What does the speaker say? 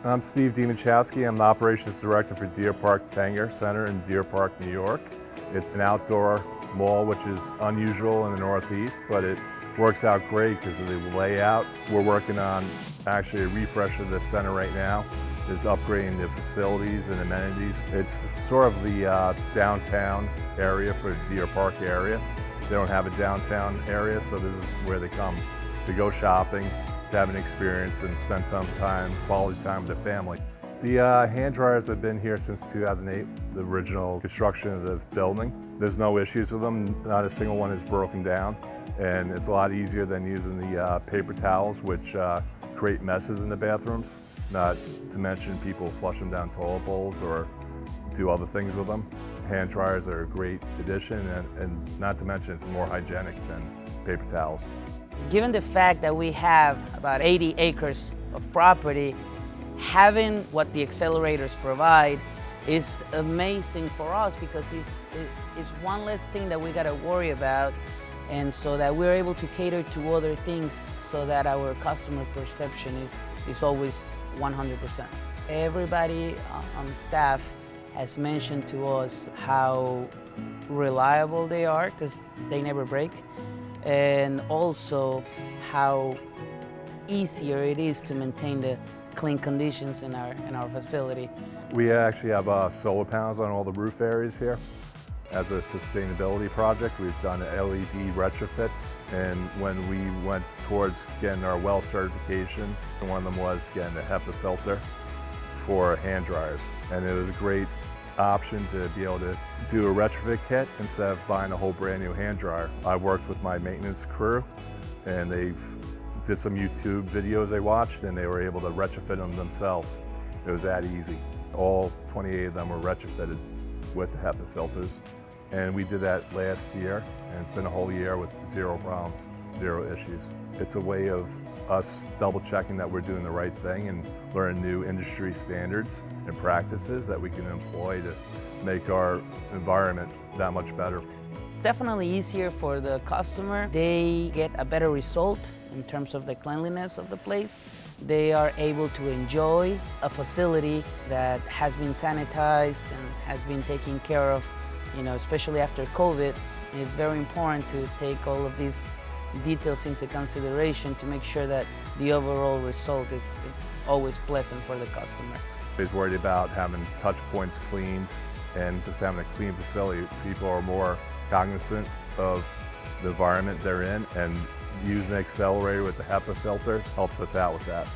I'm Steve Dimichowski. I'm the Operations Director for Deer Park Tanger Center in Deer Park, New York. It's an outdoor mall, which is unusual in the Northeast, but it works out great because of the layout. We're working on actually a refresh of the center right now. It's upgrading the facilities and amenities. It's sort of the downtown area for the Deer Park area. They don't have a downtown area, so this is where they come to go shopping, to have an experience and spend some time, quality time with their family. The hand dryers have been here since 2008, the original construction of the building. There's no issues with them, not a single one is broken down, and it's a lot easier than using the paper towels, which create messes in the bathrooms, not to mention people flush them down toilet bowls or do other things with them. Hand dryers are a great addition, and not to mention it's more hygienic than paper towels. Given the fact that we have about 80 acres of property, having what the accelerators provide is amazing for us because it's one less thing that we got to worry about, and so that we're able to cater to other things so that our customer perception is always 100%. Everybody on staff has mentioned to us how reliable they are because they never break, and also how easier it is to maintain the clean conditions in our facility. We actually have solar panels on all the roof areas here. As a sustainability project, we've done LED retrofits, and when we went towards getting our well certification, one of them was getting a HEPA filter for hand dryers, and it was a great option to be able to do a retrofit kit instead of buying a whole brand new hand dryer. I worked with my maintenance crew, and they did some YouTube videos they watched, and they were able to retrofit them themselves. It was that easy. All 28 of them were retrofitted with the HEPA filters, and we did that last year, and it's been a whole year with zero problems, zero issues. It's a way of us double checking that we're doing the right thing and learning new industry standards and practices that we can employ to make our environment that much better. Definitely easier for the customer. They get a better result in terms of the cleanliness of the place. They are able to enjoy a facility that has been sanitized and has been taken care of, especially after COVID. It's very important to take all of these details into consideration to make sure that the overall result is always pleasant for the customer. He's worried about having touch points cleaned and just having a clean facility. People are more cognizant of the environment they're in, and using an accelerator with the HEPA filters helps us out with that.